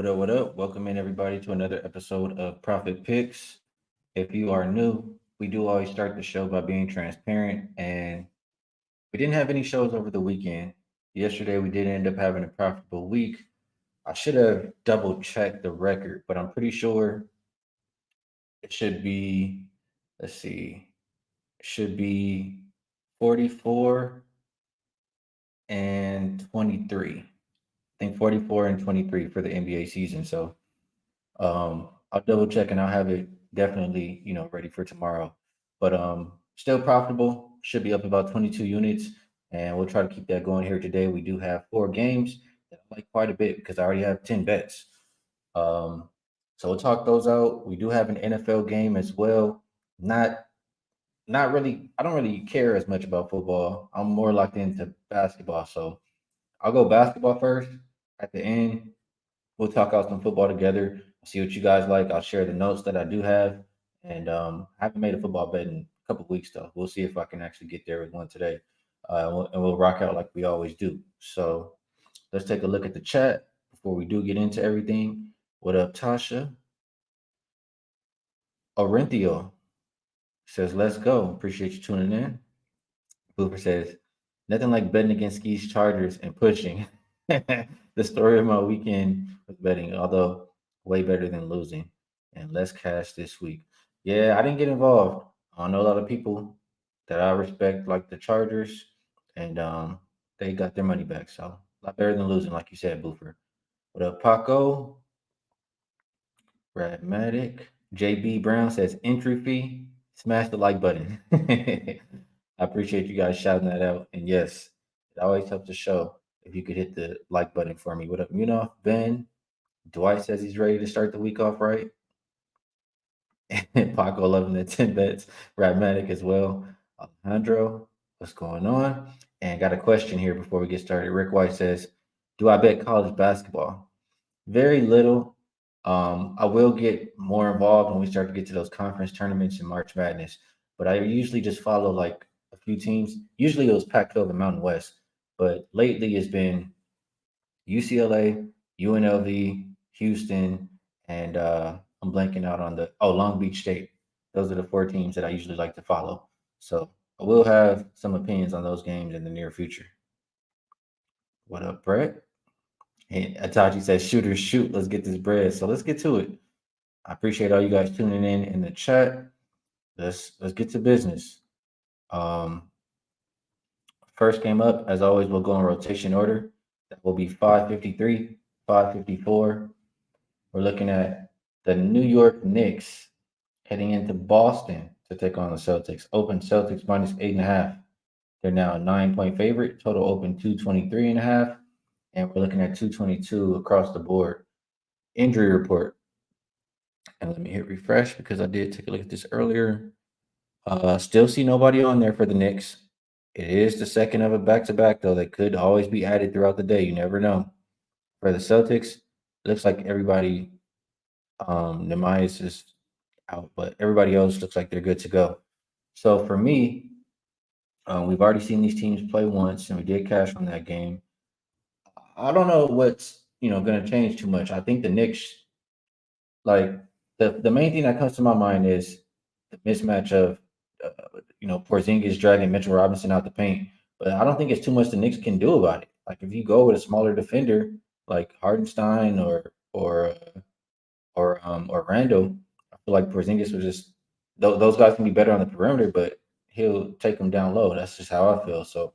up? What up? Welcome in everybody to another episode of Profit Picks. If you are new, we do always start the show by being transparent, and we didn't have any shows over the weekend. Yesterday, we did end up having a profitable week. I should have double checked the record, but I'm pretty sure it should be, let's see, it should be 44 and 23. I think 44 and 23 for the NBA season. So I'll double check and I'll have it definitely, ready for tomorrow. But still profitable, should be up about 22 units, and we'll try to keep that going here today. We do have four games that I like quite a bit because I already have 10 bets. Um, so we'll talk those out. We do have an NFL game as well. Not not really, I don't really care as much about football. I'm more locked into basketball. So I'll go basketball first. At the end, we'll talk out some football together. See what you guys like. I'll share the notes that I do have. And I haven't made a football bet in a couple of weeks though. We'll see if I can actually get there with one today. And we'll rock out like we always do. So let's take a look at the chat before we do get into everything. What up, Tasha? Orenthio says, let's go. Appreciate you tuning in. Booper says, nothing like betting against Skee's Chargers and pushing. The story of my weekend was betting, although way better than losing. And less cash this week. Yeah, I didn't get involved. I know a lot of people that I respect, like the Chargers, and they got their money back. So a lot better than losing, like you said, Boofer. What up, Paco? Pragmatic. JB Brown says entry fee. Smash the like button. I appreciate you guys shouting that out. And yes, it always helps the show if you could hit the like button for me. What up, Munoz? Ben? Dwight says he's ready to start the week off right. Paco 11 to 10 bets. Pragmatic as well. Alejandro, what's going on? And got a question here before we get started. Rick White says, do I bet college basketball? Very little. I will get more involved when we start to get to those conference tournaments and March Madness, but I usually just follow like a few teams. Usually it was Pac-12 and Mountain West, but lately it's been UCLA, UNLV, Houston, and I'm blanking out on the Long Beach State. Those are the four teams that I usually like to follow. So I will have some opinions on those games in the near future. What up, Brett? And Atachi says, shooters shoot. Let's get this bread. So let's get to it. I appreciate all you guys tuning in the chat. Let's get to business. Um, First game up, as always, we'll go in rotation order. That will be 553, 554. We're looking at the New York Knicks heading into Boston to take on the Celtics. Open Celtics minus 8.5. They're now a 9-point favorite. Total open 223.5. And we're looking at 222 across the board. Injury report. And let me hit refresh because I did take a look at this earlier. Still see nobody on there for the Knicks. It is the second of a back-to-back, though. That could always be added throughout the day. You never know. For the Celtics, it looks like everybody, Nemias is out, but everybody else looks like they're good to go. So for me, we've already seen these teams play once, and we did cash on that game. I don't know what's going to change too much. I think the Knicks, like the main thing that comes to my mind is the mismatch of Porzingis dragging Mitchell Robinson out the paint. But I don't think it's too much the Knicks can do about it. Like if you go with a smaller defender like Hardenstein or Randall, I feel like Porzingis was just those guys can be better on the perimeter, but he'll take them down low. That's just how I feel. So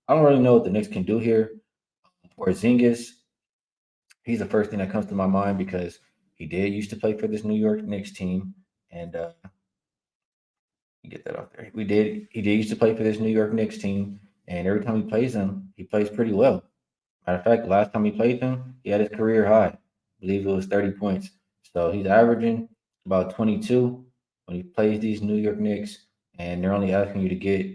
I don't really know what the Knicks can do here. Porzingis, he's the first thing that comes to my mind because he did used to play for this New York Knicks team, and get that off there. He did used to play for this New York Knicks team, and every time he plays them, he plays pretty well. Matter of fact, last time he played them, he had his career high. I believe it was 30 points. So he's averaging about 22 when he plays these New York Knicks, and they're only asking you to get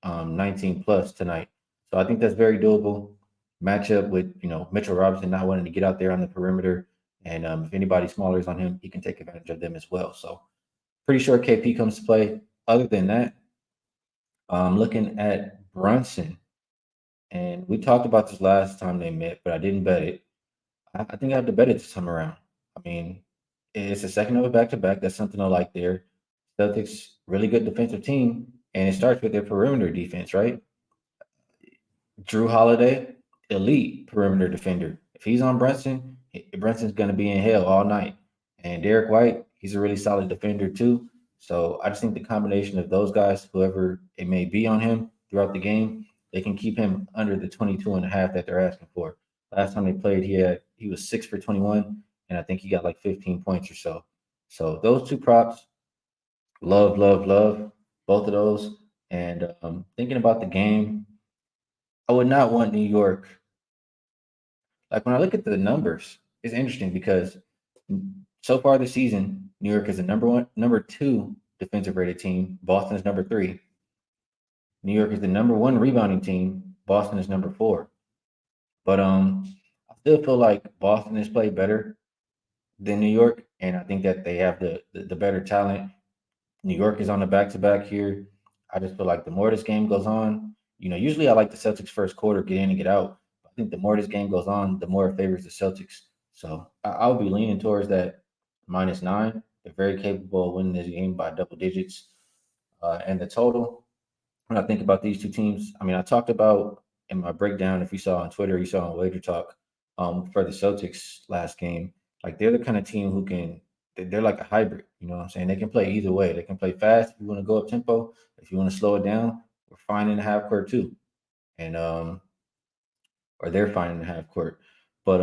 19 plus tonight. So I think that's very doable. Matchup with Mitchell Robinson not wanting to get out there on the perimeter, and if anybody smaller is on him, he can take advantage of them as well. So pretty sure KP comes to play. Other than that, I'm looking at Brunson, and we talked about this last time they met, but I didn't bet it. I think I have to bet it this time around. I mean, it's a second of a back to back. That's something I like there. Celtics, really good defensive team, and it starts with their perimeter defense, right? Drew Holiday, elite perimeter defender. If he's on Brunson, Brunson's going to be in hell all night. And Derek White, he's a really solid defender too. So I just think the combination of those guys, whoever it may be on him throughout the game, they can keep him under the 22 and a half that they're asking for. Last time they played, he was 6 for 21, and I think he got like 15 points or so. So those two props, love, love, love both of those. And thinking about the game, I would not want New York. Like when I look at the numbers, it's interesting because so far this season, New York is the number two defensive rated team. Boston is number three. New York is the number one rebounding team. Boston is number four. But I still feel like Boston has played better than New York, and I think that they have the better talent. New York is on the back to back here. I just feel like the more this game goes on, usually I like the Celtics first quarter, get in and get out. I think the more this game goes on, the more it favors the Celtics. So I'll be leaning towards that -9. They're very capable of winning this game by double digits. And the total, when I think about these two teams, I mean, I talked about in my breakdown, if you saw on Twitter, you saw on Wager Talk, for the Celtics last game, like they're the kind of team who they're like a hybrid. You know what I'm saying? They can play either way. They can play fast if you want to go up tempo. If you want to slow it down, we're fine in the half court too. And or they're fine in the half court. But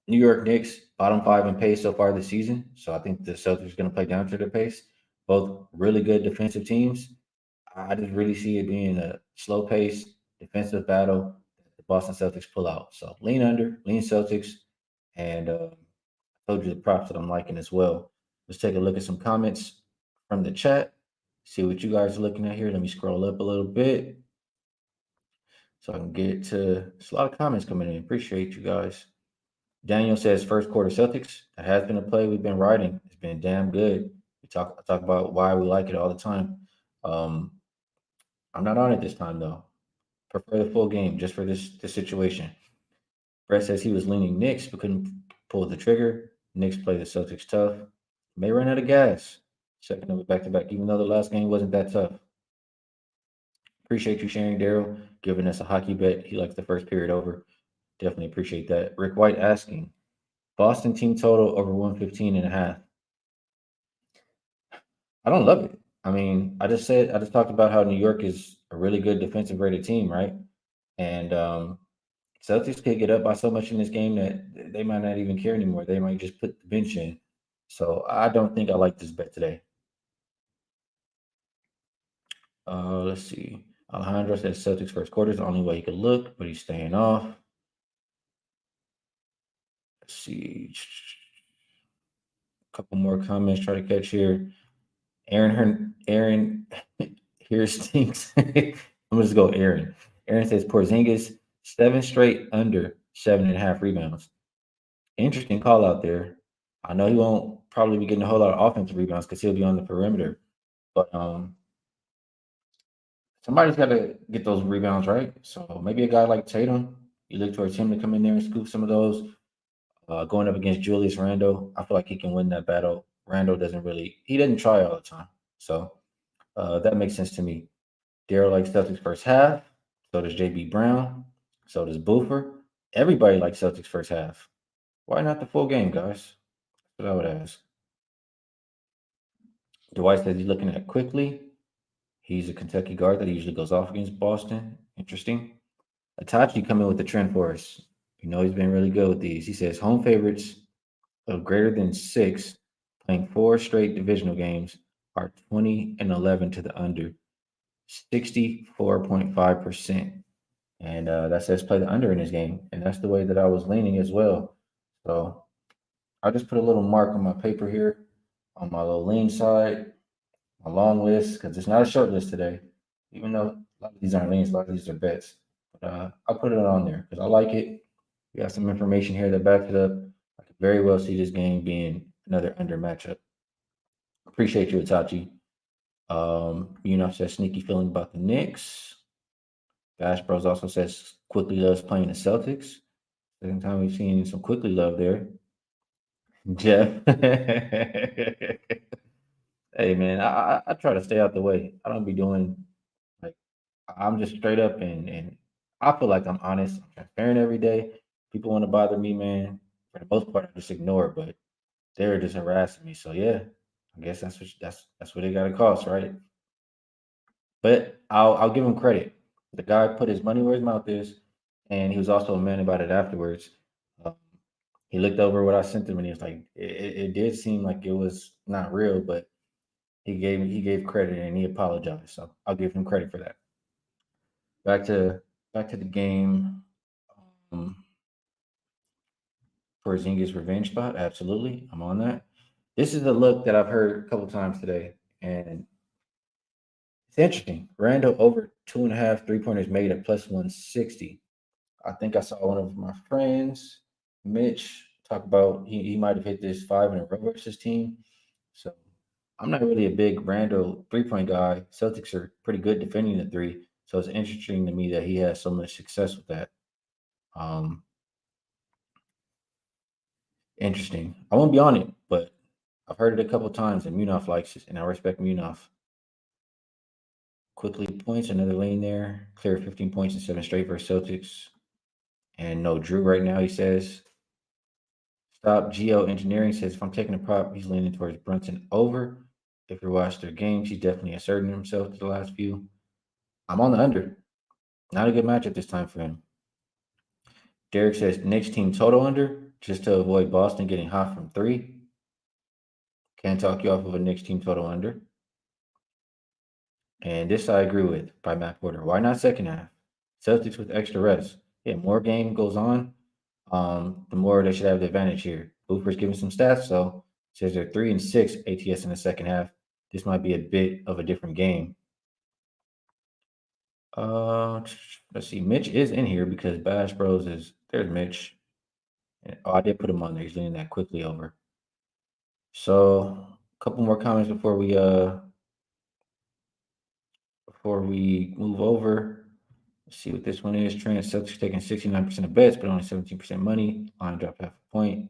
New York Knicks, bottom five in pace so far this season. So I think the Celtics are going to play down to their pace. Both really good defensive teams. I just really see it being a slow pace defensive battle that the Boston Celtics pull out. So lean under, lean Celtics, and I told you the props that I'm liking as well. Let's take a look at some comments from the chat. See what you guys are looking at here. Let me scroll up a little bit so I can get to. There's a lot of comments coming in. Appreciate you guys. Daniel says first quarter Celtics. That has been a play we've been riding. It's been damn good. I talk about why we like it all the time. Um, I'm not on it this time though. Prefer the full game just for this situation. Brett says he was leaning Knicks but couldn't pull the trigger. Knicks play the Celtics tough. May run out of gas. Second of it back to back, even though the last game wasn't that tough. Appreciate you sharing, Daryl, giving us a hockey bet. He likes the first period over. Definitely appreciate that. Rick White asking, Boston team total over 115 and a half. I don't love it. I mean, I just talked about how New York is a really good defensive rated team, right? And Celtics could get up by so much in this game that they might not even care anymore. They might just put the bench in. So I don't think I like this bet today. Let's see. Alejandro says Celtics first quarter is the only way he could look, but he's staying off. Let's see. A couple more comments. Try to catch here. Aaron here stinks. I'm just go Aaron. Aaron says Porzingis 7 straight under 7.5 rebounds. Interesting call out there. I know he won't probably be getting a whole lot of offensive rebounds because he'll be on the perimeter, but somebody's got to get those rebounds right. So maybe a guy like Tatum, you look towards him to come in there and scoop some of those. Going up against Julius Randle, I feel like he can win that battle. Randle he doesn't try all the time. So that makes sense to me. Daryl likes Celtics first half. So does JB Brown. So does Boofer. Everybody likes Celtics first half. Why not the full game, guys? That's what I would ask. Dwight says he's looking at quickly. He's a Kentucky guard that usually goes off against Boston. Interesting. Itachi coming with the trend for us. You know he's been really good with these. He says home favorites of greater than 6 playing 4 straight divisional games are 20 and 11 to the under, 64.5%. And that says play the under in this game. And that's the way that I was leaning as well. So I'll just put a little mark on my paper here on my little lean side, my long list, because it's not a short list today, even though a lot of these aren't leans, a lot of these are bets. But I'll put it on there because I like it. We got some information here that backs it up. I could very well see this game being another under matchup. Appreciate you, Itachi. Says sneaky feeling about the Knicks. Bash Bros also says quickly loves playing the Celtics. Second time we've seen some quickly love there. Jeff. Hey man, I try to stay out the way. I don't be doing like I'm just straight up and I feel like I'm honest, I'm transparent every day. People want to bother me, man. For the most part, I just ignore it, but they're just harassing me. So yeah, I guess that's what it got to cost, right? But I'll give him credit. The guy put his money where his mouth is, and he was also a man about it afterwards. Uh, he looked over what I sent him, and he was like, it did seem like it was not real, but he gave credit and he apologized. So I'll give him credit for that. Back to back to the game. Um, Porzingis revenge spot, absolutely. I'm on that. This is the look that I've heard a couple times today, and it's interesting. Randall over 2.5 3 pointers made at plus 160. I think I saw one of my friends, Mitch, talk about he might have hit this five in a row versus his team. So I'm not really a big Randall 3 point guy. Celtics are pretty good defending the three. So it's interesting to me that he has so much success with that. Um, Interesting. I won't be on it, but I've heard it a couple times and Munaf likes it, and I respect Munaf. Quickly points, another lane there. Clear 15 points in seven straight versus Celtics. And no Drew right now, he says. Stop Geo Engineering says if I'm taking a prop, he's leaning towards Brunson over. If you watch their games, he's definitely asserting himself to the last few. I'm on the under. Not a good matchup this time for him. Derek says Knicks team total under just to avoid Boston getting hot from three. Can't talk you off of a Knicks team total under. And this I agree with by Matt Porter. Why not second half? Celtics with extra rest. Yeah, more game goes on, the more they should have the advantage here. Boofer's giving some stats, so says they're 3-6 ATS in the second half. This might be a bit of a different game. Uh, let's see. Mitch is in here because Bash Bros is there's Mitch. Oh, I did put him on there. He's leaning that quickly over. So a couple more comments before we move over. Let's see what this one is. Trent Celtics taking 69% of bets, but only 17% money. Line dropped half a point.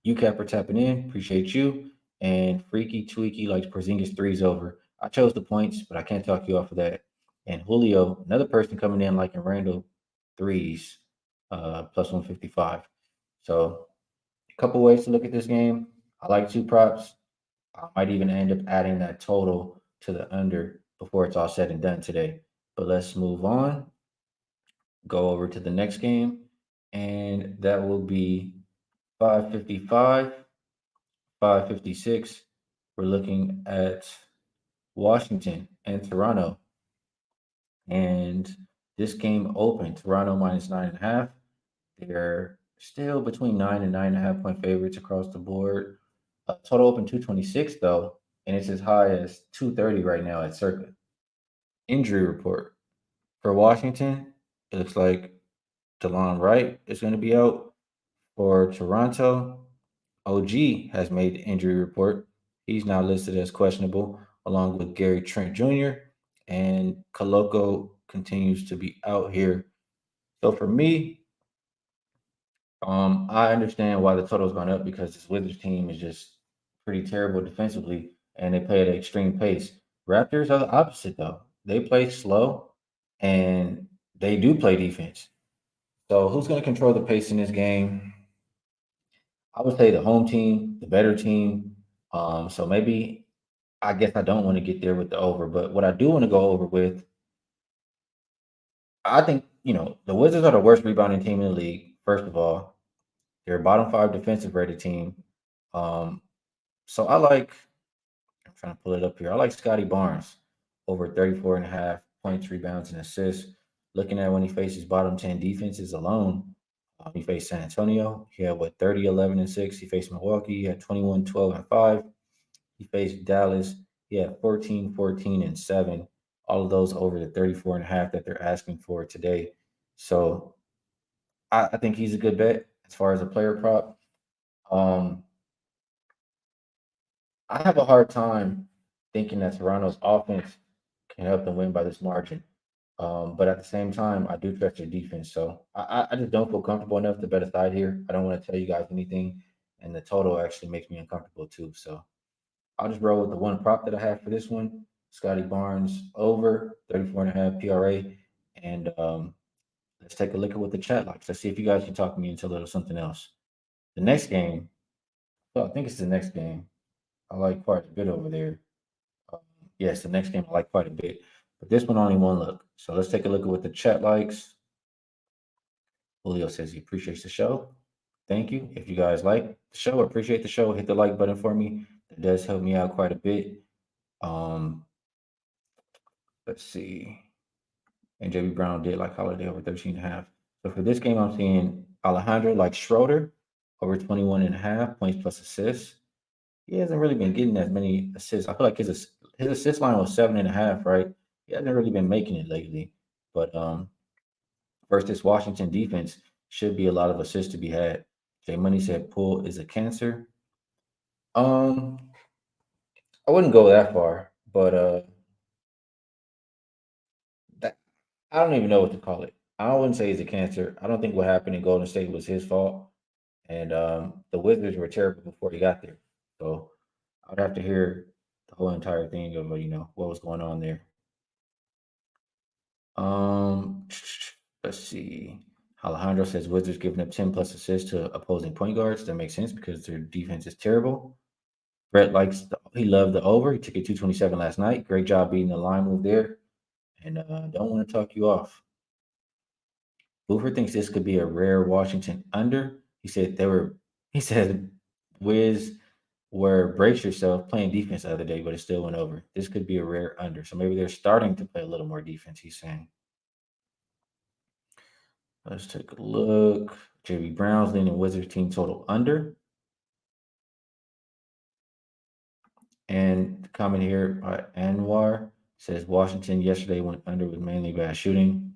UCAP for tapping in. Appreciate you. And Freaky Tweaky likes Porzingis threes over. I chose the points, but I can't talk you off of that. And Julio, another person coming in liking Randall threes, plus 155. So a couple ways to look at this game. I like two props. I might even end up adding that total to the under before it's all said and done today. But let's move on. Go over to the next game, and that will be 555, 556. We're looking at Washington and Toronto. And this game opened Toronto minus 9.5. They're still between 9 and 9.5 point favorites across the board. Total open 226 though, and it's as high as 230 right now at Circa. Injury report for Washington. It looks like DeLon Wright is going to be out. For Toronto, OG has made the injury report. He's now listed as questionable, along with Gary Trent Jr. and Koloko continues to be out here. So for me, I understand why the total's gone up because this Wizards team is just pretty terrible defensively, and they play at an extreme pace. Raptors are the opposite, though. They play slow, and they do play defense. So who's going to control the pace in this game? I would say the home team, the better team. So maybe I guess I don't want to get there with the over, but what I do want to go over with, I think the Wizards are the worst rebounding team in the league. First of all, they're a bottom five defensive rated team. Um, so I like. I'm trying to pull it up here. I like Scotty Barnes over 34 and a half points, rebounds, and assists. Looking at when he faces bottom 10 defenses alone, he faced San Antonio. He had what 30, 11, and 6. He faced Milwaukee. He had 21, 12, and 5. He faced Dallas. He had 14, 14, and 7. All of those over the 34 and a half that they're asking for today. So I think he's a good bet as far as a player prop. Um, I have a hard time thinking that Toronto's offense can help them win by this margin. But at the same time, I do trust your defense. So I just don't feel comfortable enough to bet a side here. I don't want to tell you guys anything. And the total actually makes me uncomfortable too. So I'll just roll with the one prop that I have for this one. Scotty Barnes over 34.5 PRA. And let's take a look at what the chat likes. Let's see if you guys can talk me into a little something else. The next game, well, I think it's the next game. I like quite a bit over there. Um, yes, the next game I like quite a bit. But this one only one look. So let's take a look at what the chat likes. Julio says he appreciates the show. Thank you. If you guys like the show, appreciate the show, hit the like button for me. That does help me out quite a bit. Um, let's see. And JB Brown did like Holiday over 13 and a half. So for this game, I'm seeing Alejandro like Schroeder over 21 and a half points plus assists. He hasn't really been getting as many assists. I feel like his assist line was 7.5, right? He hasn't really been making it lately. But versus this Washington defense, should be a lot of assists to be had. Jay Money said Poole is a cancer. Um, I wouldn't go that far, but that, I don't even know what to call it. I wouldn't say he's a cancer. I don't think what happened in Golden State was his fault, and the Wizards were terrible before he got there. So I'd have to hear the whole entire thing of what was going on there. Um, let's see. Alejandro says Wizards giving up 10 plus assists to opposing point guards. That makes sense because their defense is terrible. Brett he loved the over. He took it 227 last night. Great job beating the line move there. And don't want to talk you off. Boofer thinks this could be a rare Washington under. He said, Wiz were brace yourself playing defense the other day, but it still went over. This could be a rare under. So maybe they're starting to play a little more defense, he's saying. Let's take a look. JB Brown's leading Wizards team total under. And the comment here by Anwar says Washington yesterday went under with mainly bad shooting.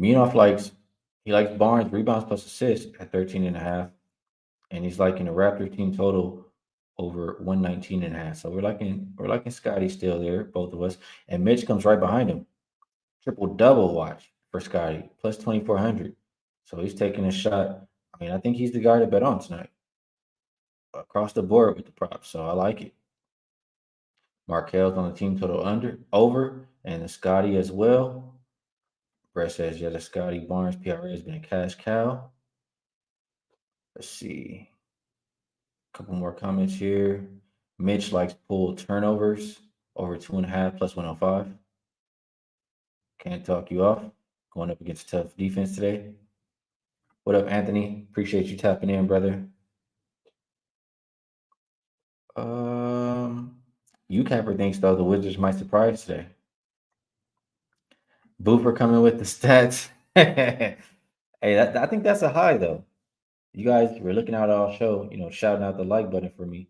Meanoff likes Barnes rebounds plus assists at 13 and a half. And he's liking the Raptor team total over 119 and a half. So we're liking Scotty still there, both of us. And Mitch comes right behind him. Triple double watch for Scotty, plus 2,400. So he's taking a shot. I mean, I think he's the guy to bet on tonight. Across the board with the props. So I like it. Markel's on the team total over, and the Scotty as well. Brett says, yeah, the Scotty Barnes PRA has been a cash cow. Let's see. A couple more comments here. Mitch likes pull turnovers over 2.5 plus 105. Can't talk you off. Going up against tough defense today. What up, Anthony? Appreciate you tapping in, brother. Um, UCapper thinks though the Wizards might surprise today. Boofer coming with the stats. Hey, I think that's a high though. You guys were looking out all show, shouting out the like button for me.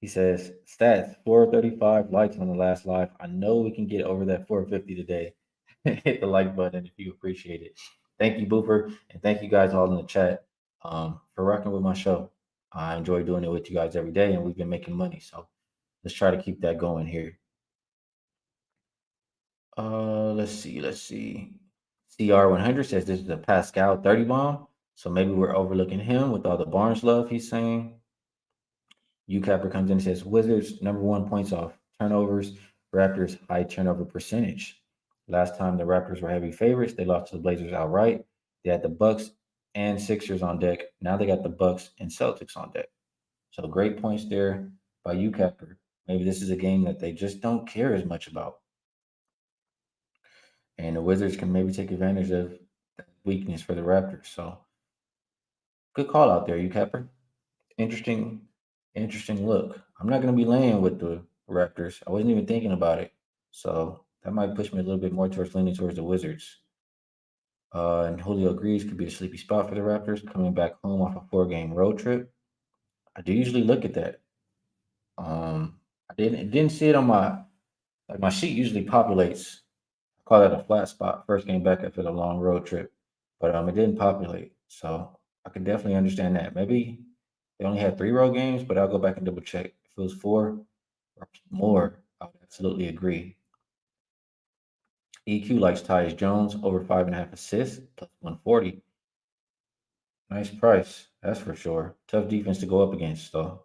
He says, stats 435 likes on the last live. I know we can get over that 450 today. Hit the like button if you appreciate it. Thank you, Boofer, and thank you guys all in the chat for rocking with my show. I enjoy doing it with you guys every day, and we've been making money. So let's try to keep that going here. Let's see. CR100 says this is a Pascal 30 bomb. So maybe we're overlooking him with all the Barnes love he's saying. UCapper comes in and says Wizards number one points off turnovers, Raptors high turnover percentage. Last time the Raptors were heavy favorites, they lost to the Blazers outright. They had the Bucks and Sixers on deck. Now they got the Bucks and Celtics on deck. So great points there by UCapper. Maybe this is a game that they just don't care as much about. And the Wizards can maybe take advantage of that weakness for the Raptors. So good call out there, UCapper. Interesting, interesting look. I'm not going to be laying with the Raptors. I wasn't even thinking about it. So that might push me a little bit more towards leaning towards the Wizards. And Julio agrees could be a sleepy spot for the Raptors coming back home off a 4-game road trip. I do usually look at that. I didn't see it on my sheet usually populates. I call that a flat spot. First game back after the long road trip, but it didn't populate. So I can definitely understand that. Maybe they only had 3 road games, but I'll go back and double check. If it was 4 or more, I would absolutely agree. EQ likes Tyus Jones over 5.5 assists plus 140. Nice price, that's for sure. Tough defense to go up against, though.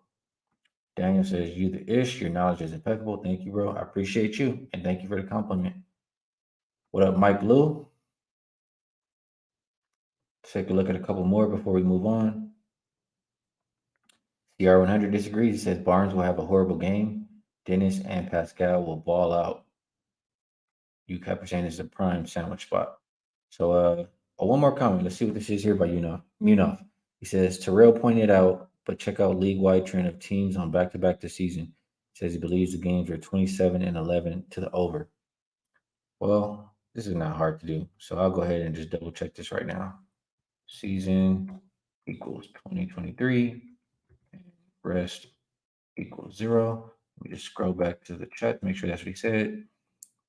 Daniel says, "You the ish. Your knowledge is impeccable. Thank you, bro. I appreciate you. And thank you for the compliment." What up, Mike Lou? Take a look at a couple more before we move on. CR100 disagrees. He says Barnes will have a horrible game. Dennis and Pascal will ball out. You kept saying it's a prime sandwich spot. So, one more comment. Let's see what this is here by Munaf. He says Terrell pointed out, but check out league-wide trend of teams on back-to-back this season. Says he believes the games are 27 and 11 to the over. Well, this is not hard to do, so I'll go ahead and just double check this right now. Season equals 2023. Rest equals 0. Let me just scroll back to the chat, make sure that's what he said.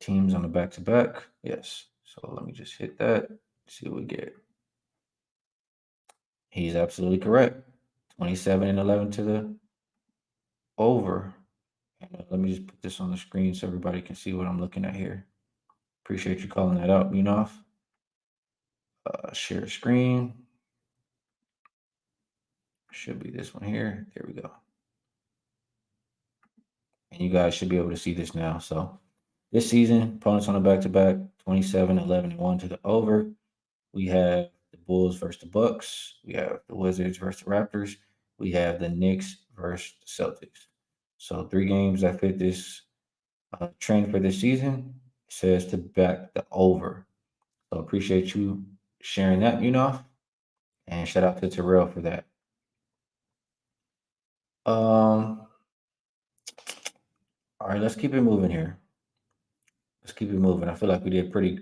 Teams on the back to back. Yes. So let me just hit that. See what we get. He's absolutely correct. 27 and 11 to the over. And let me just put this on the screen so everybody can see what I'm looking at here. Appreciate you calling that out, Munaf. Share screen. Should be this one here. There we go. And you guys should be able to see this now. So this season, opponents on the back-to-back, 27, 11, and 1 to the over. We have the Bulls versus the Bucks. We have the Wizards versus the Raptors. We have the Knicks versus the Celtics. So 3 games that fit this trend for this season. It says to back the over. So appreciate you sharing that, Munaf. And shout out to Terrell for that. All right, let's keep it moving here. Let's keep it moving. I feel like we did pretty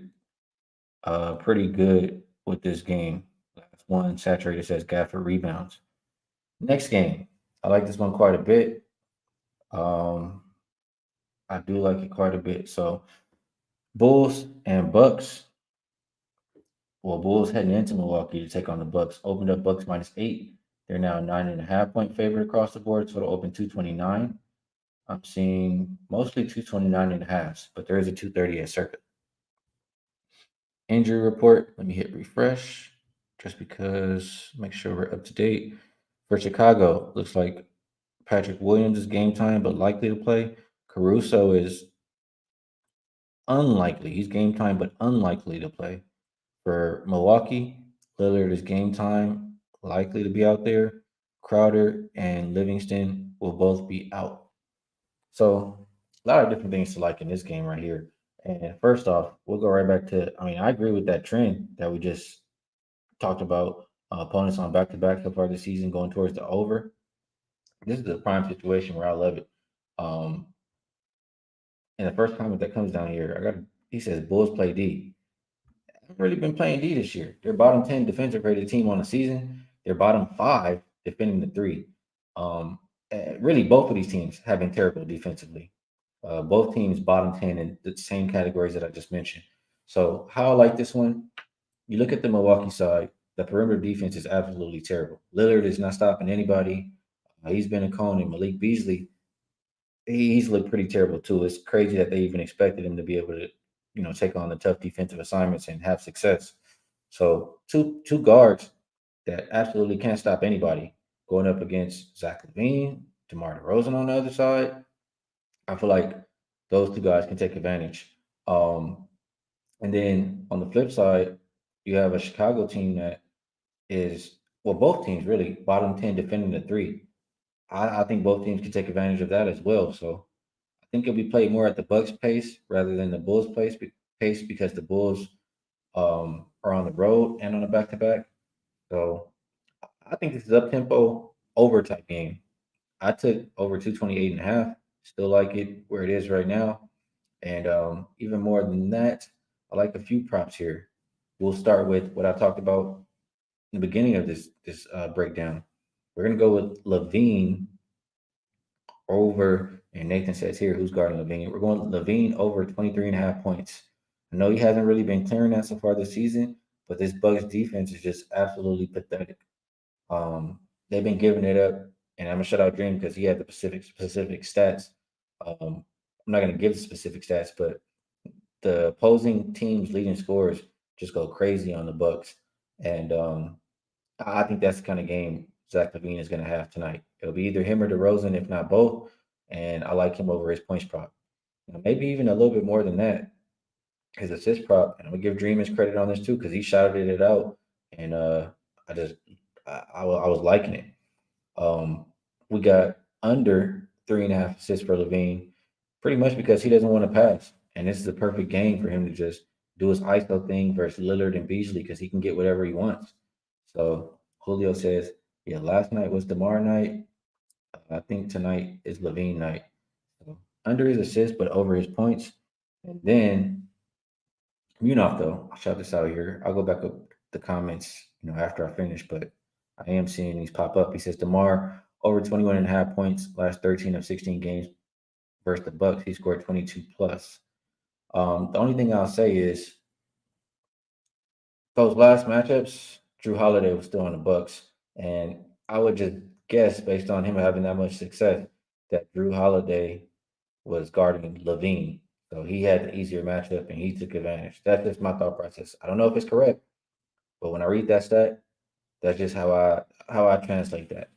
good with this game. Last one, saturated says Gafford rebounds. Next game, I like this one quite a bit. Um, I do like it quite a bit. So Bulls and Bucks. Well, Bulls heading into Milwaukee to take on the Bucks. Opened up Bucks -8. They're now 9.5 point favorite across the board. Total open 229. I'm seeing mostly 229 and a half, but there is a 230 at circuit. Injury report. Let me hit refresh just because make sure we're up to date. For Chicago, looks like Patrick Williams is game time, but likely to play. Caruso is unlikely. He's game time, but unlikely to play. For Milwaukee, Lillard is game time, likely to be out there. Crowder and Livingston will both be out. So a lot of different things to like in this game right here. And first off, we'll go right back to. I mean, I agree with that trend that we just talked about. Opponents on back to back so far this season going towards the over. This is a prime situation where I love it. Um, and the first comment that comes down here, he says Bulls play D. Haven't really been playing D this year. They're bottom 10 defensive rated team on the season. They're bottom 5 defending the three. Really, both of these teams have been terrible defensively. Both teams bottom 10 in the same categories that I just mentioned. So, how I like this one, you look at the Milwaukee side, the perimeter defense is absolutely terrible. Lillard is not stopping anybody. He's been a cone, and Malik Beasley, he's looked pretty terrible too. It's crazy that they even expected him to be able to, take on the tough defensive assignments and have success. So two guards that absolutely can't stop anybody going up against Zach LaVine, DeMar DeRozan on the other side. I feel like those two guys can take advantage. And then on the flip side, you have a Chicago team that is well, both teams really bottom 10 defending the three. I think both teams can take advantage of that as well. So I think it'll be played more at the Bucks pace rather than the Bulls pace because the Bulls are on the road and on a back to back. So I think this is up tempo over type game. I took over 228 and a half. Still like it where it is right now. And even more than that, I like a few props here. We'll start with what I talked about in the beginning of this breakdown. We're gonna go with Levine over, and Nathan says here, who's guarding Levine? We're going Levine over 23 and a half points. I know he hasn't really been clearing that so far this season, but this Bucks defense is just absolutely pathetic. They've been giving it up, and I'm gonna shut out Dream because he had the specific stats. I'm not gonna give the specific stats, but the opposing team's leading scorers just go crazy on the Bucks, and I think that's the kind of game Zach LaVine is going to have tonight. It'll be either him or DeRozan, if not both, and I like him over his points prop. Now, maybe even a little bit more than that. His assist prop, and I'm gonna give Dream his credit on this too because he shouted it out, and I just I was liking it. Um, we got under 3.5 assists for Levine, pretty much because he doesn't want to pass. And this is a perfect game for him to just do his ISO thing versus Lillard and Beasley because he can get whatever he wants. So Julio says, yeah, last night was DeMar night. I think tonight is Levine night. So under his assists, but over his points. And then Munaf, though, I'll shout this out here. I'll go back up the comments, after I finish, but I am seeing these pop up. He says DeMar over 21.5 points last 13 of 16 games versus the Bucks. He scored 22 plus. The only thing I'll say is those last matchups, Drew Holiday was still on the Bucks, and I would just guess based on him having that much success that Drew Holiday was guarding Levine. So he had the easier matchup and he took advantage. That's just my thought process. I don't know if it's correct, but when I read that stat, that's just how I translate that.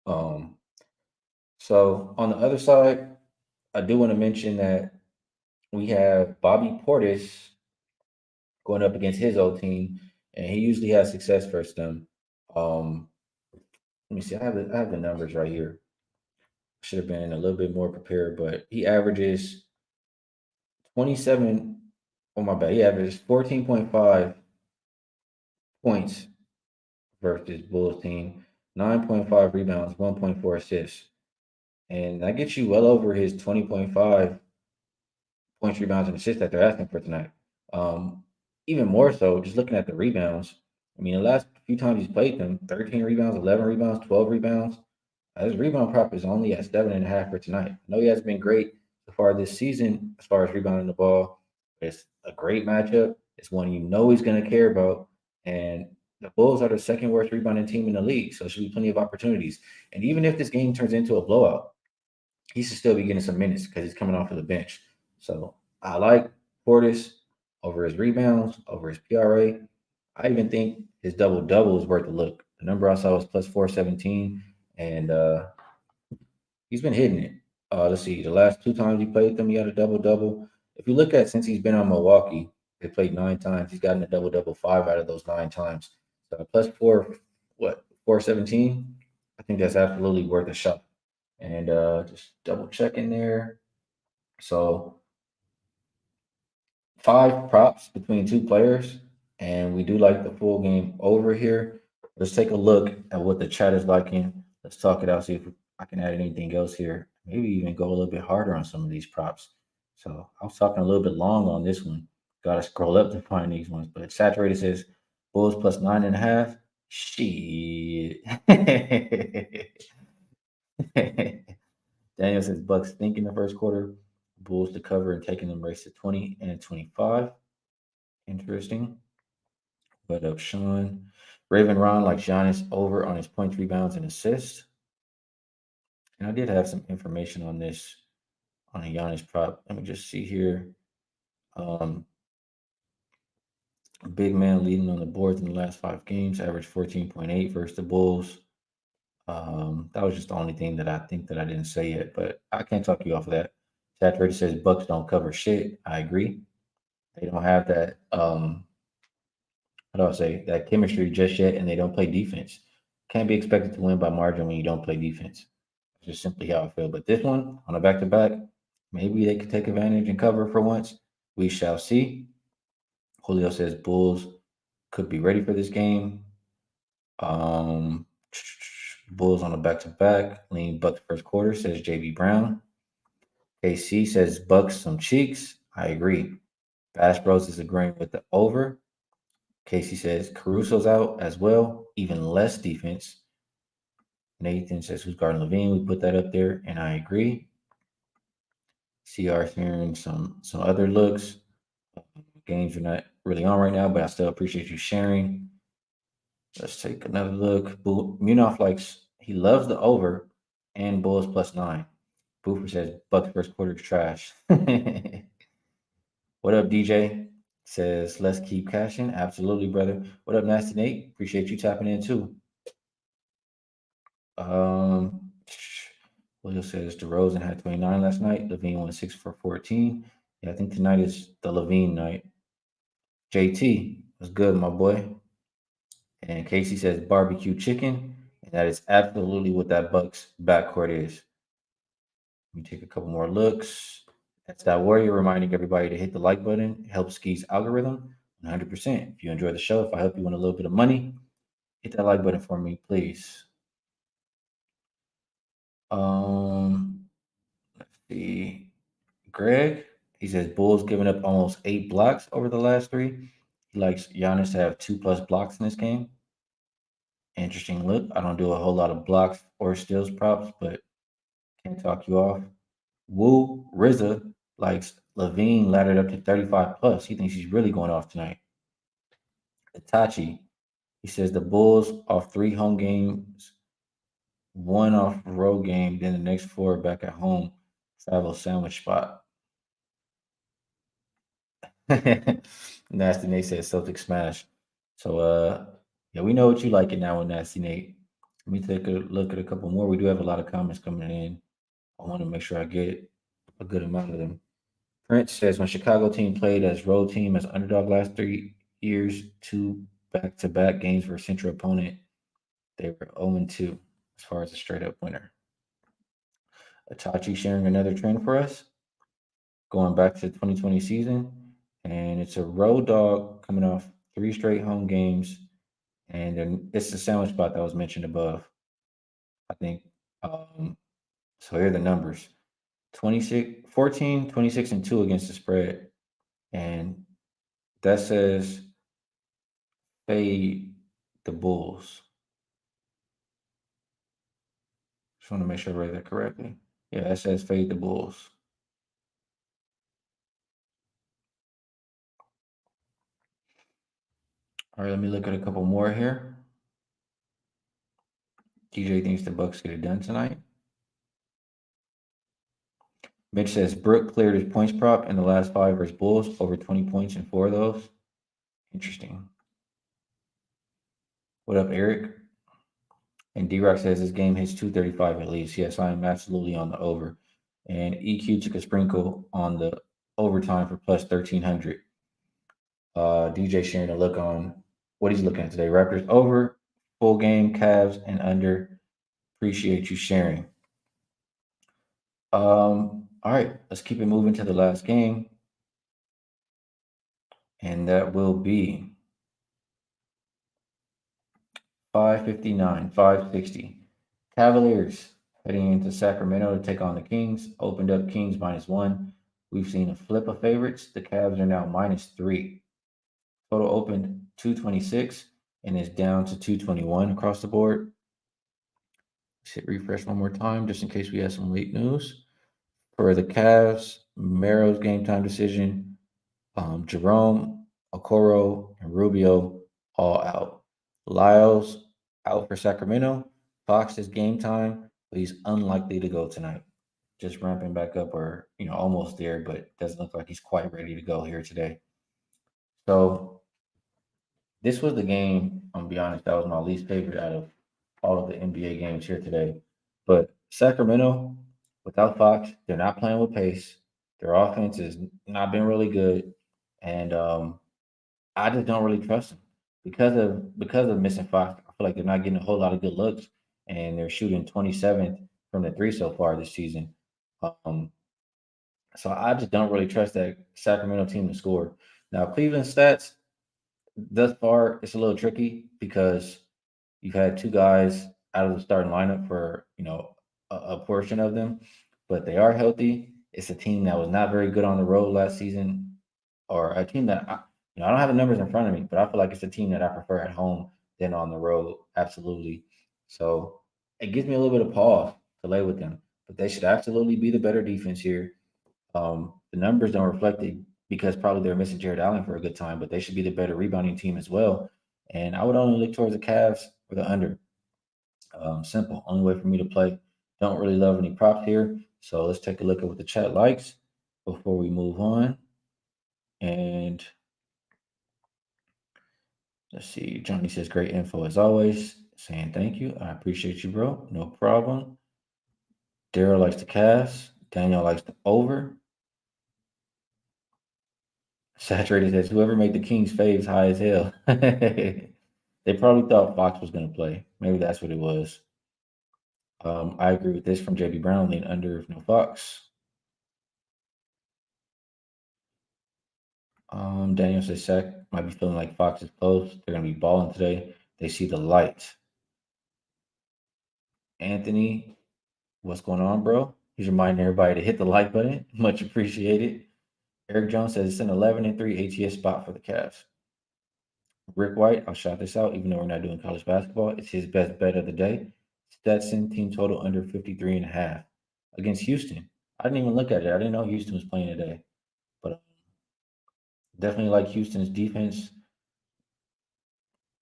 Um, so on the other side, I do want to mention that we have Bobby Portis going up against his old team, and he usually has success versus them. Um, Let me see. I have the numbers right here. Should have been a little bit more prepared, but he averages 27. Oh my bad. He averages 14.5 points versus Bulls team, 9.5 rebounds, 1.4 assists. And that gets you well over his 20.5 points, rebounds, and assists that they're asking for tonight. Um, Even more so, just looking at the rebounds. I mean, the last few times he's played them, 13 rebounds, 11 rebounds, 12 rebounds. His rebound prop is only at 7.5 for tonight. I know he hasn't been great so far this season as far as rebounding the ball. But it's a great matchup. It's one he's going to care about. And the Bulls are the second worst rebounding team in the league, so there should be plenty of opportunities. And even if this game turns into a blowout, he should still be getting some minutes because he's coming off of the bench. So I like Portis over his rebounds, over his PRA. I even think his double double is worth a look. The number I saw was plus 417, and he's been hitting it. Let's see, the last two times he played them, he had a double double. If you look at since he's been on Milwaukee, they played 9 times. He's gotten a double double 5 out of those 9 times. So plus 417. I think that's absolutely worth a shot. And just double checking there. So 5 props between 2 players, and we do like the full game over here. Let's take a look at what the chat is liking. Let's talk it out, see if I can add anything else here. Maybe even go a little bit harder on some of these props. So I was talking a little bit long on this one. Got to scroll up to find these ones. But Saturated says Bulls plus 9.5. Shit. Daniel says Bucks think in the first quarter. Bulls to cover and taking them race to 20 and 25. Interesting. What up, Sean? Raven Ron like Giannis over on his points, rebounds, and assists. And I did have some information on this on a Giannis prop. Let me just see here. Um, Big man leading on the boards in the last 5 games, averaged 14.8 versus the Bulls. That was just the only thing that I think that I didn't say yet, but I can't talk you off of that. Saturated says Bucks don't cover shit. I agree. They don't have that how do I say that chemistry just yet, and they don't play defense. Can't be expected to win by margin when you don't play defense. That's just simply how I feel. But this one on a back to back, maybe they could take advantage and cover for once. We shall see. Julio says Bulls could be ready for this game. Um, Bulls on a back to back. Lean Bucks first quarter, says JB Brown. KC says Bucks some cheeks. I agree. Bass Bros is agreeing with the over. Casey says Caruso's out as well, even less defense. Nathan says who's guarding Levine? We put that up there, and I agree. CR's hearing some other looks. Games are not really on right now, but I still appreciate you sharing. Let's take another look. Munaf he loves the over and Bulls plus 9. Boofer says Bucks first quarter is trash. What up, DJ? Says, let's keep cashing. Absolutely, brother. What up, Nasty Nate? Appreciate you tapping in too. Um, William says DeRozan had 29 last night. Levine went 6 for 14. Yeah, I think tonight is the Levine night. JT was good, my boy. And Casey says barbecue chicken. And that is absolutely what that Bucks backcourt is. Let me take a couple more looks. That's that warrior reminding everybody to hit the like button. It helps Skee's algorithm 100%. If you enjoy the show, if I help you win a little bit of money, hit that like button for me, please. Let's see. Greg, he says Bulls giving up almost 8 blocks over the last three. He likes Giannis to have 2+ blocks in this game. Interesting look. I don't do a whole lot of blocks or steals props, but can't talk you off. Woo RZA likes Levine laddered up to 35 plus. He thinks he's really going off tonight. Itachi, he says the Bulls off 3 home games, 1 off road game, then the next 4 back at home. Travel sandwich spot. Nasty Nate says Celtics smash. So yeah, we know what you like it now with Nasty Nate. Let me take a look at a couple more. We do have a lot of comments coming in. I want to make sure I get a good amount of them. Prince says when Chicago team played as road team as underdog last 3 years, 2 back-to-back games for a central opponent, they were 0-2 as far as a straight up winner. Atachi sharing another trend for us, going back to the 2020 season, and it's a road dog coming off 3 straight home games, and then it's the sandwich spot that was mentioned above. I think. So here are the numbers: 26, 14, 26, and 2 against the spread, and that says fade the Bulls. Just want to make sure I read that correctly. Yeah, that says fade the Bulls. All right, let me look at a couple more here. DJ thinks the Bucks get it done tonight. Mitch says Brook cleared his points prop in the last 5 versus Bulls, over 20 points in 4 of those. Interesting. What up, Eric? And D-Rock says this game hits 235 at least. Yes, I am absolutely on the over. And EQ took a sprinkle on the overtime for plus 1,300. DJ sharing a look on what he's looking at today. Raptors over, full game, Cavs, and under. Appreciate you sharing. All right, let's keep it moving to the last game. And that will be 559, 560. Cavaliers heading into Sacramento to take on the Kings. Opened up Kings -1. We've seen a flip of favorites. The Cavs are now -3. Total opened 226 and is down to 221 across the board. Let's hit refresh one more time just in case we have some late news. For the Cavs, Mero's game time decision, Jerome, Okoro, and Rubio all out. Lyles out for Sacramento. Fox is game time, but he's unlikely to go tonight. Just ramping back up or, almost there, but doesn't look like he's quite ready to go here today. So this was the game, I'm gonna be honest, that was my least favorite out of all of the NBA games here today. But Sacramento, without Fox, they're not playing with pace. Their offense has not been really good, and I just don't really trust them because of missing Fox. I feel like they're not getting a whole lot of good looks, and they're shooting 27th from the three so far this season. Um, so I just don't really trust that Sacramento team to score. Now Cleveland stats thus far it's a little tricky because you've had 2 guys out of the starting lineup for a portion of them, but they are healthy. It's a team that was not very good on the road last season, or a team that I don't have the numbers in front of me, but I feel like it's a team that I prefer at home than on the road. Absolutely. So it gives me a little bit of pause to lay with them, but they should absolutely be the better defense here. The numbers don't reflect it because probably they're missing Jared Allen for a good time, but they should be the better rebounding team as well. And I would only look towards the Cavs or the under. Simple. Only way for me to play. Don't really love any props here. So let's take a look at what the chat likes before we move on. And let's see. Johnny says great info as always. Saying thank you. I appreciate you, bro. No problem. Daryl likes the Cavs. Daniel likes the over. Saturated says whoever made the Kings faves high as hell. They probably thought Fox was going to play. Maybe that's what it was. I agree with this from JB Brown. Lean under if no Fox. Daniel says Sack might be feeling like Fox is close. They're going to be balling today. They see the light. Anthony, what's going on, bro? He's reminding everybody to hit the like button. Much appreciated. Eric Jones says it's an 11-3 ATS spot for the Cavs. Rick White, I'll shout this out, even though we're not doing college basketball. It's his best bet of the day. Stetson, team total under 53.5 against Houston. I didn't even look at it. I didn't know Houston was playing today. But definitely like Houston's defense.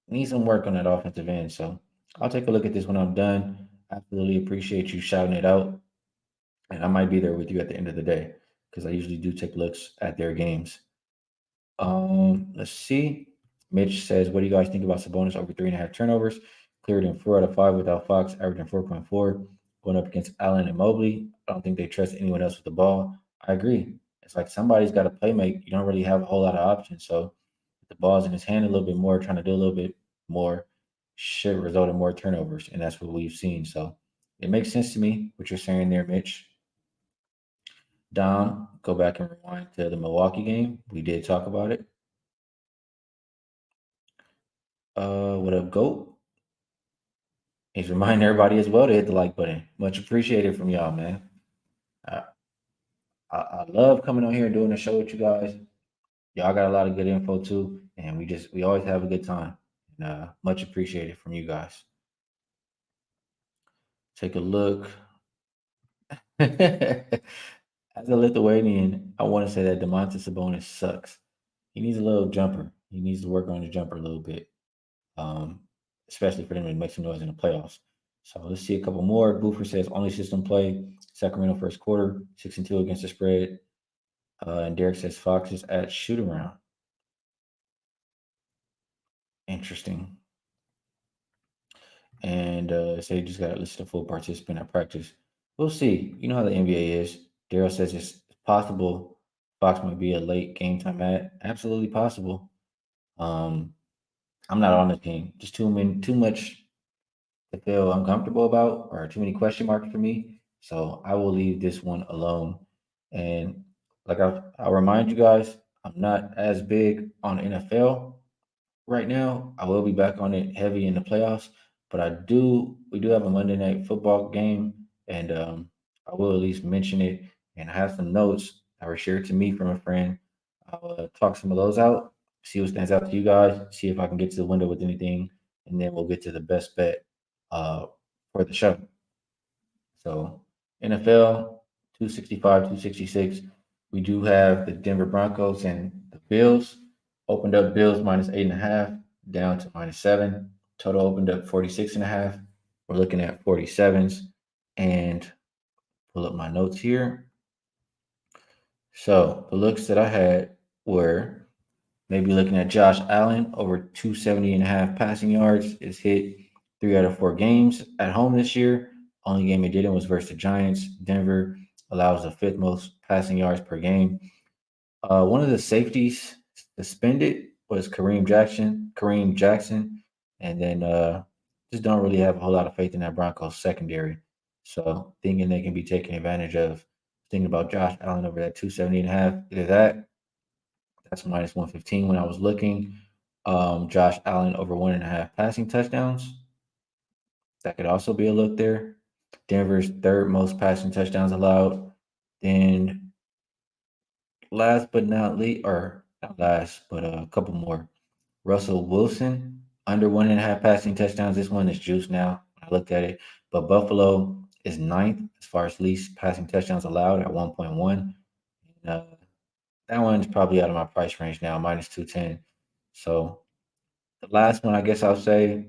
Need some work on that offensive end. So I'll take a look at this when I'm done. Absolutely appreciate you shouting it out. And I might be there with you at the end of the day because I usually do take looks at their games. Let's see. Mitch says, "What do you guys think about Sabonis over 3.5 turnovers? Cleared in 4 out of 5 without Fox, averaging 4.4, going up against Allen and Mobley. I don't think they trust anyone else with the ball." I agree. It's like somebody's got to play make. You don't really have a whole lot of options. So if the ball's in his hand a little bit more, trying to do a little bit more, should result in more turnovers, and that's what we've seen. So it makes sense to me what you're saying there, Mitch. Dom, go back and rewind to the Milwaukee game. We did talk about it. What up, GOAT? He's reminding everybody as well to hit the like button. Much appreciated from y'all, man. I, I love coming on here and doing the show with you guys. Y'all got a lot of good info too, and we always have a good time. And, much appreciated from you guys. Take a look. As a Lithuanian, I want to say that Demontis Sabonis sucks. He needs a little jumper. He needs to work on his jumper a little bit, um, especially for them to make some noise in the playoffs. So let's see a couple more. Boofer says only system play. Sacramento first quarter, 6-2 against the spread. And Derek says Fox is at shoot around. Interesting. And say just got to listen to full participant at practice. We'll see. You know how the NBA is. Daryl says it's possible Fox might be a late game time ad. Absolutely possible. Um, I'm not on the team. Just too much to feel uncomfortable about, or too many question marks for me. So I will leave this one alone. And like I'll remind you guys, I'm not as big on NFL right now. I will be back on it heavy in the playoffs, but we do have a Monday night football game, and I will at least mention it and have some notes that were shared to me from a friend. I'll talk some of those out, see what stands out to you guys, see if I can get to the window with anything, and then we'll get to the best bet uh, for the show. So NFL 265, 266. We do have the Denver Broncos and the Bills. Opened up Bills -8.5, down to -7. Total opened up 46.5. We're looking at 47s. And pull up my notes here. So the looks that I had were maybe looking at Josh Allen over 270.5 passing yards. Is hit 3 out of 4 games at home this year. Only game he didn't was versus the Giants. Denver allows the fifth most passing yards per game. One of the safeties suspended was Kareem Jackson, and then just don't really have a whole lot of faith in that Broncos secondary. So thinking they can be taken advantage of. Thinking about Josh Allen over that 270.5. Either that's -115 when I was looking. Josh Allen over 1.5 passing touchdowns. That could also be a look there. Denver's third most passing touchdowns allowed. Then last but not least, or not last, but a couple more. Russell Wilson under 1.5 passing touchdowns. This one is juice now. I looked at it, but Buffalo is ninth as far as least passing touchdowns allowed at 1.1. Uh, that one's probably out of my price range now, -210. So the last one, I guess I'll say,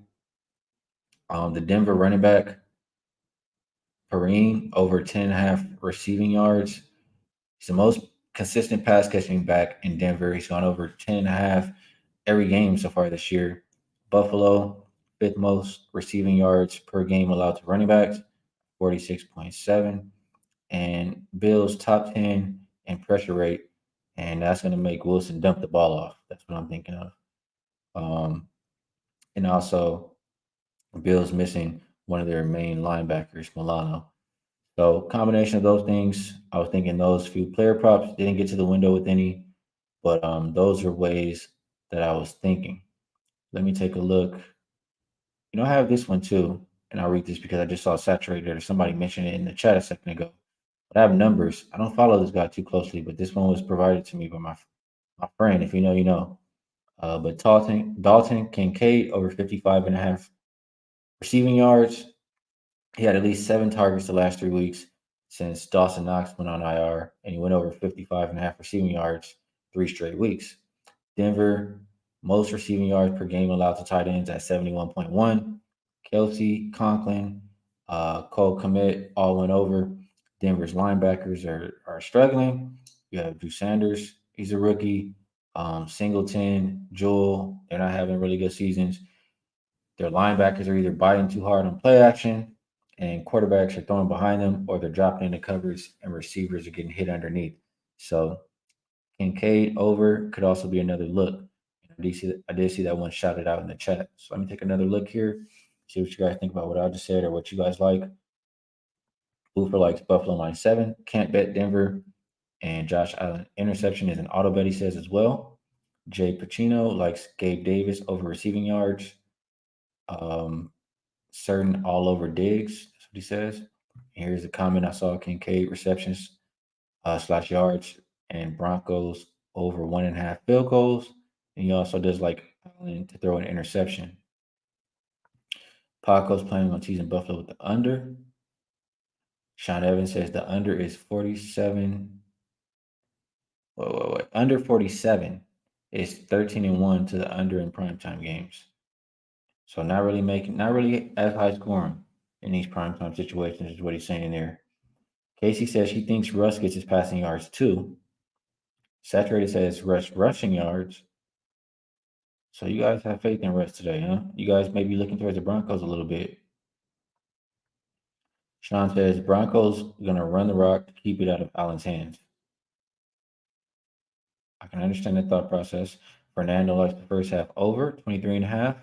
the Denver running back Kareem over 10.5 receiving yards. He's the most consistent pass catching back in Denver. He's gone over 10.5 every game so far this year. Buffalo, fifth most receiving yards per game allowed to running backs, 46.7. And Bills top 10 in pressure rate. And that's going to make Wilson dump the ball off. That's what I'm thinking of. Um, and also, Bills missing one of their main linebackers, Milano. So combination of those things, I was thinking those few player props didn't get to the window with any, but those are ways that I was thinking. Let me take a look. I have this one too, and I'll read this because I just saw saturated or somebody mentioned it in the chat a second ago. But I have numbers. I don't follow this guy too closely, but this one was provided to me by my friend. If you know, you know. But Dalton Kincaid over 55.5 receiving yards. He had at least 7 targets the last 3 weeks since Dawson Knox went on IR, and he went over 55.5 receiving yards 3 straight weeks. Denver, most receiving yards per game allowed to tight ends at 71.1. Kelsey, Conklin, Cole Kmet all went over. Denver's linebackers are struggling. You have Drew Sanders, he's a rookie. Singleton, Jewel, they're not having really good seasons. Their linebackers are either biting too hard on play action, and quarterbacks are throwing behind them, or they're dropping into covers, and receivers are getting hit underneath. So Kincaid over could also be another look. I did see that one shouted out in the chat. So let me take another look here, see what you guys think about what I just said or what you guys like. Boofer likes Buffalo -7. Can't bet Denver and Josh Allen interception is an auto bet, he says as well. Jay Pacino likes Gabe Davis over receiving yards. Um, certain all over Diggs. That's what he says. Here's a comment I saw: Kincaid receptions slash yards and Broncos over 1.5 field goals. And he also does like Allen to throw an interception. Paco's planning on teasing Buffalo with the under. Sean Evans says the under is 47. Wait. Under 47 is 13-1 to the under in primetime games. So not really as high scoring in these primetime situations is what he's saying there. Casey says she thinks Russ gets his passing yards too. Saturated says Russ rushing yards. So you guys have faith in Russ today, huh? You guys may be looking towards the Broncos a little bit. Sean says Broncos gonna run the rock to keep it out of Allen's hands. I can understand the thought process. Fernando likes the first half over 23.5.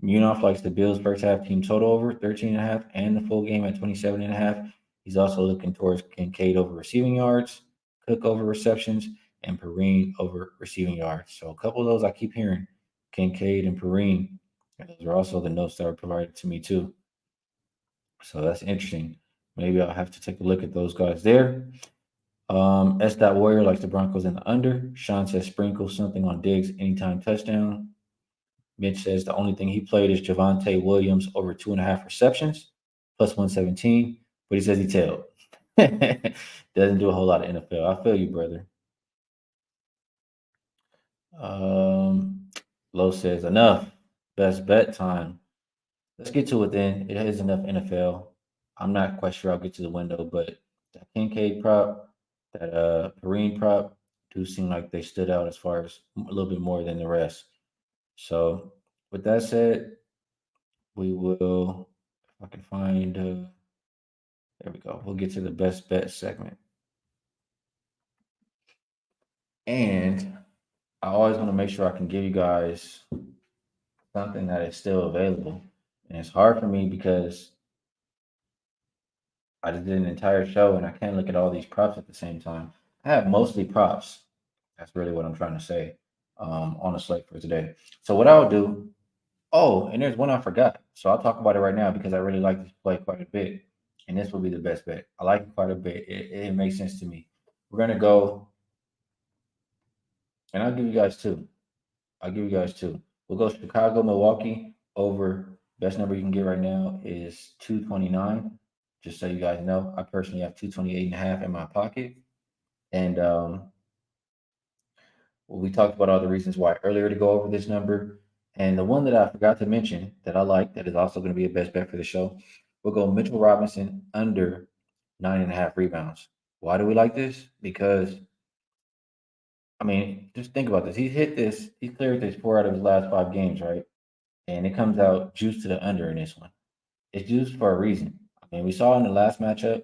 Munoz likes the Bills first half team total over 13.5 and the full game at 27.5. He's also looking towards Kincaid over receiving yards, Cook over receptions, and Perrine over receiving yards. So a couple of those I keep hearing, Kincaid and Perrine. And those are also the notes that were provided to me too. So that's interesting. Maybe I'll have to take a look at those guys there. S. Warrior likes the Broncos in the under. Sean says sprinkle something on Diggs anytime touchdown. Mitch says the only thing he played is Javonte Williams over 2.5 receptions, plus 117, but he says he tailed. Doesn't do a whole lot of NFL. I feel you, brother. Lowe says enough. Best bet time. Let's get to it then. It is enough NFL. I'm not quite sure I'll get to the window, but that Kincaid prop, that Perrine prop, do seem like they stood out as far as a little bit more than the rest. So with that said, we will, if I can find, there we go. We'll get to the best bet segment. And I always want to make sure I can give you guys something that is still available. And it's hard for me because I just did an entire show and I can't look at all these props at the same time. I have mostly props. That's really what I'm trying to say on the slate for today. So what I'll do, oh, and there's one I forgot. So I'll talk about it right now because I really like this play quite a bit. And this will be the best bet. I like it quite a bit. It makes sense to me. We're going to go, and I'll give you guys two. We'll go Chicago, Milwaukee over. Best number you can get right now is 229. Just so you guys know, I personally have 228.5 in my pocket. And we talked about all the reasons why earlier to go over this number. And the one that I forgot to mention that I like that is also going to be a best bet for the show, we'll go Mitchell Robinson under 9.5 rebounds. Why do we like this? Because I mean, just think about this. He's cleared this 4 out of his last 5 games, right? And it comes out juice to the under in this one. It's juice for a reason. I mean, we saw in the last matchup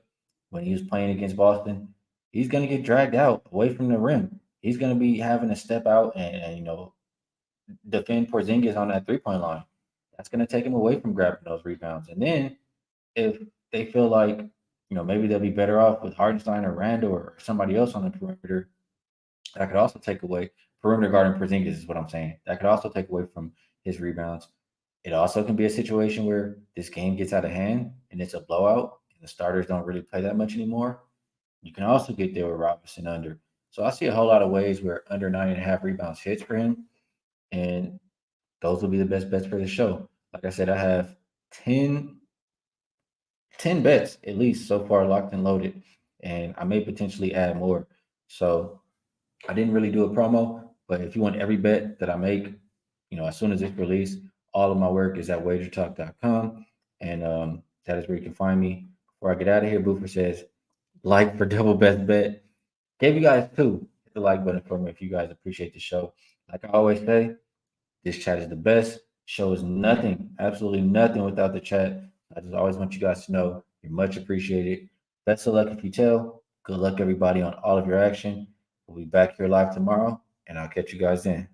when he was playing against Boston, he's going to get dragged out away from the rim. He's going to be having to step out and defend Porzingis on that 3 point line. That's going to take him away from grabbing those rebounds. And then if they feel like maybe they'll be better off with Hardenstein or Randall or somebody else on the perimeter, that could also take away perimeter guarding Porzingis is what I'm saying. That could also take away from his rebounds. It also can be a situation where this game gets out of hand and it's a blowout and the starters don't really play that much anymore. You can also get there with Robinson under. So I see a whole lot of ways where under 9.5 rebounds hits for him. And those will be the best bets for the show. Like I said, I have 10, 10 bets at least so far locked and loaded. And I may potentially add more. So I didn't really do a promo, but if you want every bet that I make, as soon as it's released, all of my work is at wagertalk.com. And that is where you can find me. Before I get out of here, Boofer says, like for double best bet. Gave you guys two. Hit the like button for me if you guys appreciate the show. Like I always say, this chat is the best. Show is nothing, absolutely nothing without the chat. I just always want you guys to know you're much appreciated. Best of luck if you tell. Good luck, everybody, on all of your action. We'll be back here live tomorrow, and I'll catch you guys then.